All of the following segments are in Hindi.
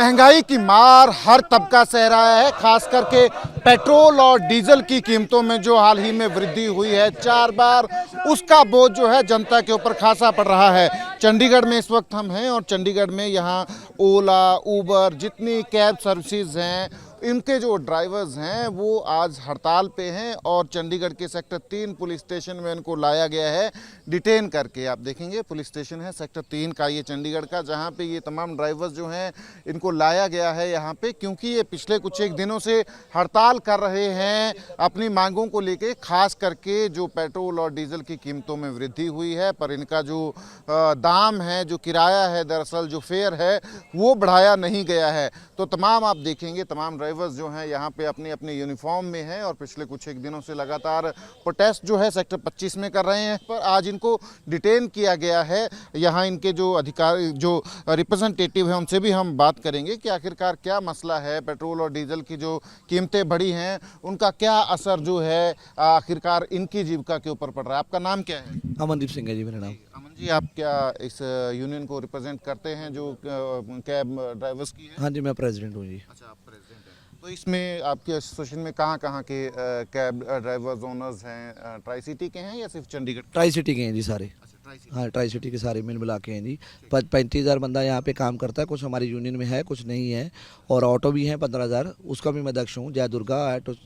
महंगाई की मार हर तबका सह रहा है, खास करके पेट्रोल और डीजल की कीमतों में जो हाल ही में वृद्धि हुई है 4 बार, उसका बोझ जो है जनता के ऊपर खासा पड़ रहा है। चंडीगढ़ में इस वक्त हम हैं और चंडीगढ़ में यहाँ ओला, उबर, जितनी कैब सर्विसेज हैं, इनके जो ड्राइवर्स हैं वो आज हड़ताल पे हैं और चंडीगढ़ के सेक्टर 3 पुलिस स्टेशन में इनको लाया गया है डिटेन करके। आप देखेंगे पुलिस स्टेशन है सेक्टर 3 का, ये चंडीगढ़ का, जहां पे ये तमाम ड्राइवर्स जो हैं इनको लाया गया है यहाँ पे, क्योंकि ये पिछले कुछ एक दिनों से हड़ताल कर रहे हैं अपनी मांगों को लेके। खास करके जो पेट्रोल और डीजल की कीमतों में वृद्धि हुई है, पर इनका जो दाम है, जो किराया है, दरअसल जो फेयर है वो बढ़ाया नहीं गया है। तो तमाम आप देखेंगे तमाम ड्राइवर्स जो हैं यहाँ पे अपनी अपनी यूनिफॉर्म में हैं और पिछले कुछ एक दिनों से लगातार प्रोटेस्ट जो है सेक्टर 25 में कर रहे हैं। पर आज इनको डिटेन किया गया है। यहाँ इनके जो अधिकारी, जो रिप्रेजेंटेटिव हैं, उनसे भी हम बात करेंगे कि आखिरकार क्या मसला है, पेट्रोल और डीजल की जो कीमतें बढ़ी हैं उनका क्या असर जो है आखिरकार इनकी जीविका के ऊपर पड़ रहा है। आपका नाम क्या है? अमनदीप सिंह है जी मेरा नाम। अमन जी, आप क्या इस यूनियन को रिप्रेजेंट करते हैं जो कैब ड्राइवर्स की है? हाँ जी, मैं प्रेसिडेंट हूँ जी। अच्छा, आप प्रेसिडेंट हैं। तो इसमें आपके एसोसिएशन में कहाँ के कैब ड्राइवर्स ओनर्स हैं? ट्राई सिटी के हैं या सिर्फ चंडीगढ़? ट्राई सिटी के हैं जी सारे। अच्छा, ट्राई सिटी। हाँ, ट्राई सिटी के सारे मिल मिला के हैं जी। 35,000 बंदा यहाँ पे काम करता है, कुछ हमारी यूनियन में है, कुछ नहीं है। और ऑटो भी हैं 15,000, उसका भी मैं अध्यक्ष हूँ, जय Durga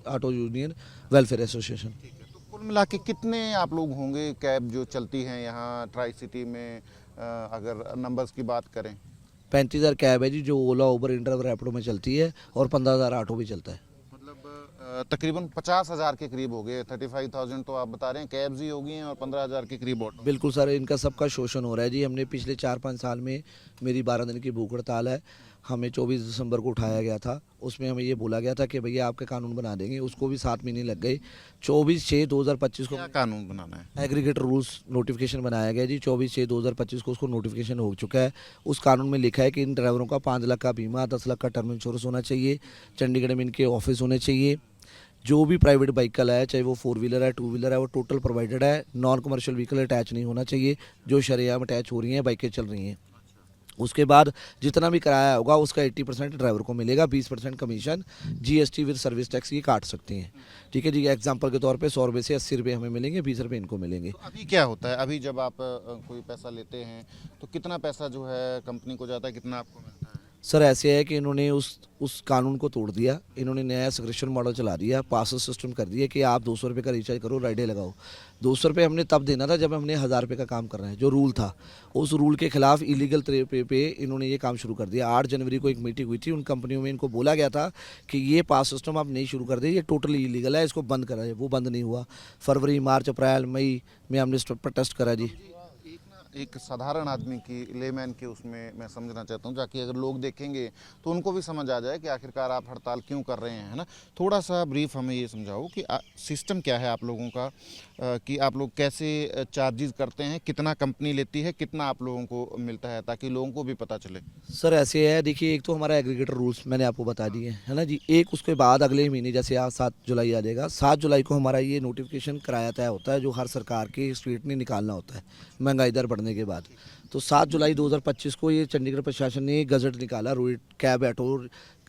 auto union welfare association. ठीक है, तो कुल मिला के कितने आप लोग होंगे कैब जो चलती हैं यहाँ ट्राई सिटी में, अगर नंबर्स की बात करें? 35,000 कैब है जी, जो ओला, उबर, इंटर, रैपिडो में चलती है, और 15,000 ऑटो भी चलता है। मतलब तकरीबन 50,000 के करीब हो गए। 35,000 तो आप बता रहे हैं कैब्स ही हो गई हैं और 15,000 के करीब ऑटो। बिल्कुल सर, इनका सबका शोषण हो रहा है जी। हमने पिछले 4-5 साल में, मेरी 12 दिन की भूख हड़ताल है, हमें 24 दिसंबर को उठाया गया था। उसमें हमें ये बोला गया था कि भैया आपके कानून बना देंगे, उसको भी 7 महीने लग गए। 24/6/2025 को क्या कानून बनाना है? एग्रीगेटर रूल्स नोटिफिकेशन बनाया गया जी। 24/6/2025 को उसको नोटिफिकेशन हो चुका है। उस कानून में लिखा है कि इन ड्राइवरों का 5 लाख का बीमा, 10 लाख का टर्म इंश्योरेंस होना चाहिए, चंडीगढ़ में इनके ऑफिस होने चाहिए, जो भी प्राइवेट व्हीकल है, चाहे वो 4 व्हीलर है, 2 व्हीलर है, वो टोटल प्रोवाइडेड है। नॉन कमर्शियल व्हीकल अटैच नहीं होना चाहिए, जो शरेआम अटैच हो रही हैं, बाइकें चल रही हैं। उसके बाद जितना भी किराया होगा उसका 80% ड्राइवर को मिलेगा, 20% commission GST with service tax ये काट सकती हैं। ठीक है जी। एग्जांपल के तौर पे 100 रुपये से 80 रुपये हमें मिलेंगे, 20 रुपये इनको मिलेंगे। तो अभी क्या होता है? अभी जब आप कोई पैसा लेते हैं तो कितना पैसा जो है कंपनी को जाता है, कितना आपको मिलता है? सर ऐसे है कि इन्होंने उस कानून को तोड़ दिया। इन्होंने नया सब्सक्रिप्शन मॉडल चला दिया, पास सिस्टम कर दिया कि आप 200 रुपये का रिचार्ज करो, राइडे लगाओ। 200 रुपये हमने तब देना था जब हमने 1000 रुपये का काम कर रहे हैं, जो रूल था। उस रूल के खिलाफ इलीगल तरीके पे इन्होंने ये काम शुरू कर दिया। 8 जनवरी को एक मीटिंग हुई थी, उन कंपनियों में इनको बोला गया था कि ये पास सिस्टम आप नहीं शुरू कर दे, ये टोटली इलीगल है, इसको बंद करा है। वो बंद नहीं हुआ। फरवरी, मार्च, अप्रैल, मई में हमने प्रोटेस्ट करा जी। एक साधारण आदमी की, लेमैन की, उसमें मैं समझना चाहता हूँ, जाकि अगर लोग देखेंगे तो उनको भी समझ आ जाए कि आखिरकार आप हड़ताल क्यों कर रहे हैं, है ना। थोड़ा सा ब्रीफ हमें ये समझाओ कि सिस्टम क्या है आप लोगों का, कि आप लोग कैसे चार्जेस करते हैं, कितना कंपनी लेती है, कितना आप लोगों को मिलता है, ताकि लोगों को भी पता चले। सर ऐसे है, देखिए, एक तो हमारा एग्रीगेटर रूल्स मैंने आपको बता दिए है ना जी। एक उसके बाद अगले महीने, जैसे आज 7 जुलाई आ जाएगा, 7 जुलाई को हमारा ये नोटिफिकेशन कराया तय होता है, जो हर सरकार के स्टेट ने निकालना होता है महंगाई दर बढ़ने के बाद। तो 7 जुलाई 2025 को ये चंडीगढ़ प्रशासन ने गजट निकाला, रोड कैब ऑटो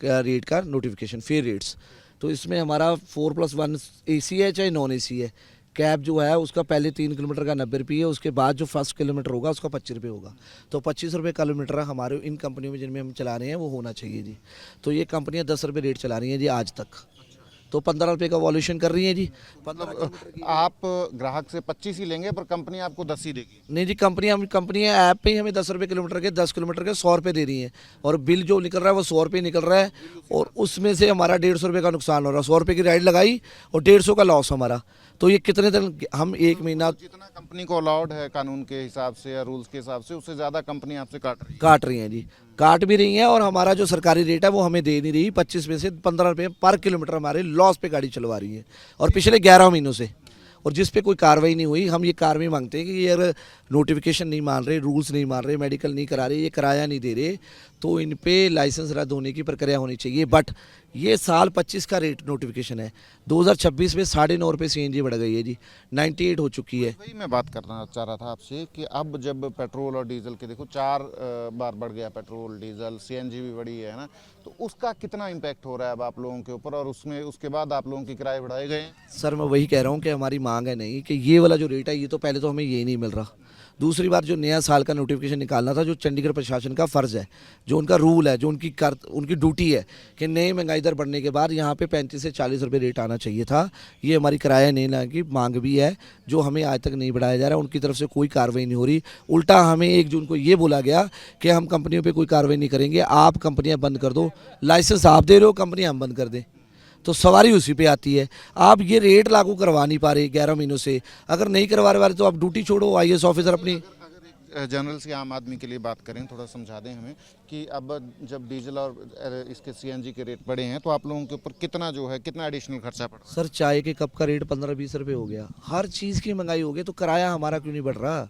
रेट का नोटिफिकेशन, फेयर रेट्स। तो इसमें हमारा 4+1 AC है चाहे नॉन AC है। कैब जो है उसका पहले 3 किलोमीटर का 90 रुपये है, उसके बाद जो फर्स्ट किलोमीटर होगा उसका 25 रुपये होगा। तो 25 रुपये किलोमीटर हमारे इन कंपनियों में जिनमें हम चला रहे हैं वो होना चाहिए जी। तो ये कंपनियां 10 रुपये रेट चला रही हैं जी आज तक, तो 15 रुपये का वॉल्यूशन कर रही हैं जी। आप ग्राहक से 25 ही लेंगे पर कंपनी आपको 10 ही देगी? नहीं जी, कंपनी ऐप पे ही हमें 10 रुपये किलोमीटर के, 10 किलोमीटर के 100 रुपये दे रही हैं, और बिल जो निकल रहा है वो 100 रुपये निकल रहा है, और उसमें से हमारा 150 रुपये का नुकसान हो रहा है। 100 रुपये की राइड लगाई और 150 का लॉस हमारा। तो ये कितने दिन, हम 1 महीना, जितना कंपनी को अलाउड है कानून के हिसाब से या रूल्स के हिसाब से, उससे ज़्यादा कंपनी आपसे काट रही है जी, काट भी रही हैं। और हमारा जो सरकारी रेट है वो हमें दे नहीं रही। 25 में से 15 रुपये पर किलोमीटर हमारे लॉस पे गाड़ी चलवा रही है, और पिछले 11 महीनों से। और जिस पे कोई कार्रवाई नहीं हुई। हम ये कार्रवाई मांगते हैं कि ये अगर नोटिफिकेशन नहीं मान रहे, रूल्स नहीं मान रहे, मेडिकल नहीं करा रहे, ये किराया नहीं दे रहे, तो इन पे लाइसेंस रद्द होने की प्रक्रिया होनी चाहिए। बट ये साल 25 का रेट नोटिफिकेशन है, 2026 में 9.5 रुपये सीएनजी बढ़ गई है जी, 98 हो चुकी है। वही मैं बात करना चाह रहा था आपसे कि अब जब पेट्रोल और डीजल के देखो 4 बार बढ़ गया पेट्रोल डीजल, सीएनजी भी बढ़ी है ना, तो उसका कितना इम्पैक्ट हो रहा है अब आप लोगों के ऊपर, और उसमें उसके बाद आप लोगों के किराए बढ़ाए गए हैं? सर मैं वही कह रहा हूँ कि हमारी मांग है नहीं कि ये वाला जो रेट है ये तो पहले तो हमें ये नहीं मिल रहा। दूसरी बात, जो नया साल का नोटिफिकेशन निकालना था, जो चंडीगढ़ प्रशासन का फ़र्ज़ है, जो उनका रूल है, जो उनकी ड्यूटी है कि नई महंगाई दर बढ़ने के बाद यहाँ पे 35 से 40 रुपये रेट आना चाहिए था। ये हमारी किराया नहीं लाने की मांग भी है, जो हमें आज तक नहीं बढ़ाया जा रहा। उनकी तरफ से कोई कार्रवाई नहीं हो रही। उल्टा हमें 1 जून को ये बोला गया कि हम कंपनियों पर कोई कार्रवाई नहीं करेंगे, आप कंपनियाँ बंद कर दो, लाइसेंस आप दे रहे हो, कंपनियाँ हम बंद कर दें, तो सवारी उसी पे आती है। आप ये रेट लागू करवा नहीं पा रहे 11 महीनों से। अगर नहीं करवा रहे तो आप ड्यूटी छोड़ो, आईएएस ऑफिसर अपनी। अगर एक जनरल से आम आदमी के लिए बात करें, थोड़ा समझा दें हमें कि अब जब डीजल और इसके सीएनजी के रेट बढ़े हैं तो आप लोगों के ऊपर कितना जो है, कितना एडिशनल खर्चा पड़ रहा है? सर चाय के कप का रेट 15-20 रुपये हो गया, हर चीज़ की महंगाई हो गई, तो किराया हमारा क्यों नहीं बढ़ रहा?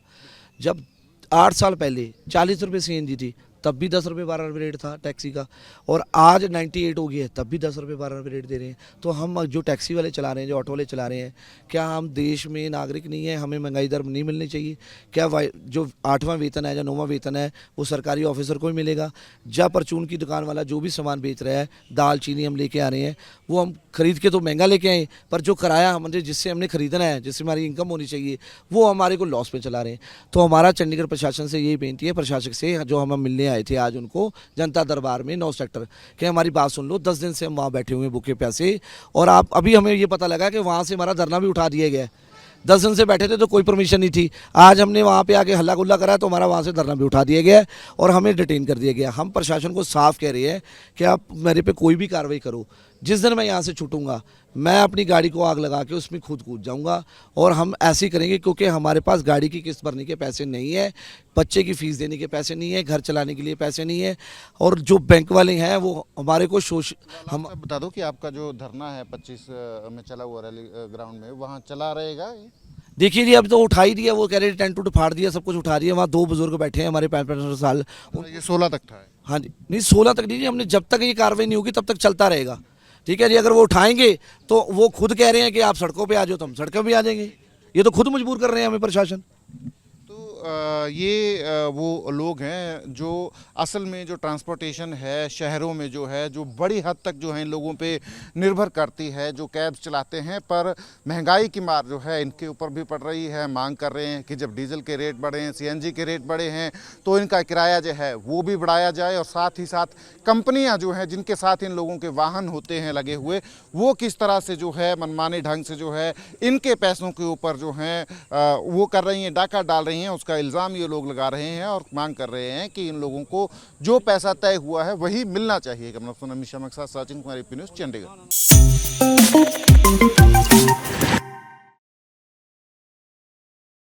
जब 8 साल पहले 40 रुपये सीएनजी थी तब भी 10 रुपये 12 रुपये रेट था टैक्सी का, और आज 98 हो गई है तब भी 10 रुपये 12 रुपये रेट दे रहे हैं। तो हम जो टैक्सी वाले चला रहे हैं, जो ऑटो वाले चला रहे हैं, क्या हम देश में नागरिक नहीं है? हमें महंगाई दर नहीं मिलनी चाहिए क्या? जो 8वां वेतन है या 9वां वेतन है वो सरकारी ऑफिसर को ही मिलेगा? जब परचून की दुकान वाला जो भी सामान बेच रहा है, दाल चीनी हम लेके आ रहे हैं, वो हम खरीद के तो महंगा लेके आए, पर जो किराया हमने जिससे हमने खरीदना है, जिससे हमारी इनकम होनी चाहिए, वो हमारे को लॉस में चला रहे हैं। तो हमारा चंडीगढ़ प्रशासन से यही बेनती है, प्रशासक से जो हम मिलने आए थे आज उनको जनता दरबार में 9 सेक्टर, कि हमारी बात सुन लो। 10 दिन से हम वहाँ बैठे हुए हैं भूखे प्यासे, और आप अभी हमें ये पता लगा कि वहाँ से हमारा धरना भी उठा दिया गया है। 10 दिन से बैठे थे तो कोई परमिशन नहीं थी, आज हमने वहाँ पे आके हल्ला गुल्ला करा तो हमारा वहाँ से धरना भी उठा दिया गया है और हमें डिटेन कर दिया गया। हम प्रशासन को साफ कह रहे हैं कि आप मेरे पे कोई भी कार्रवाई करो, जिस दिन मैं यहाँ से छूटूंगा मैं अपनी गाड़ी को आग लगा के उसमें खुद कूद जाऊंगा, और हम ऐसे ही करेंगे क्योंकि हमारे पास गाड़ी की किस्त भरने के पैसे नहीं है, बच्चे की फ़ीस देने के पैसे नहीं है, घर चलाने के लिए पैसे नहीं है, और जो बैंक वाले हैं वो हमारे को हम बता दो कि आपका जो धरना है 25 में चला हुआ रैली ग्राउंड में, वहाँ चला रहेगा? देखिए जी, अब तो उठा ही दिया, वो कह रहे टेंट उठ फाड़ दिया, सब कुछ उठा दिया। वहाँ 2 बुजुर्ग बैठे हैं हमारे 65 साल। ये 16 तक था? हाँ जी, नहीं 16 तक नहीं जी, हमने जब तक ये कार्रवाई नहीं होगी तब तक चलता रहेगा। ठीक है जी, अगर वो उठाएंगे तो वो खुद कह रहे हैं कि आप सड़कों पे आ जाओ, तो हम सड़कों पे आ जाएंगे। ये तो खुद मजबूर कर रहे हैं हमें प्रशासन। ये वो लोग हैं जो असल में जो ट्रांसपोर्टेशन है शहरों में जो है, जो बड़ी हद तक जो है इन लोगों पे निर्भर करती है, जो कैब चलाते हैं, पर महंगाई की मार जो है इनके ऊपर भी पड़ रही है। मांग कर रहे हैं कि जब डीजल के रेट बढ़े हैं, सीएनजी के रेट बढ़े हैं, तो इनका किराया जो है वो भी बढ़ाया जाए, और साथ ही साथ कंपनियाँ जो हैं जिनके साथ इन लोगों के वाहन होते हैं लगे हुए, वो किस तरह से जो है मनमाने ढंग से जो है इनके पैसों के ऊपर जो है वो कर रही हैं, डाका डाल रही हैं, उसका इल्ज़ाम ये लोग लगा रहे हैं और मांग कर रहे हैं कि इन लोगों को जो पैसा तय हुआ है वही मिलना चाहिए। Kamal Haasan, Amisha मकसा, Sachin Kumar, AP news, Chandigarh.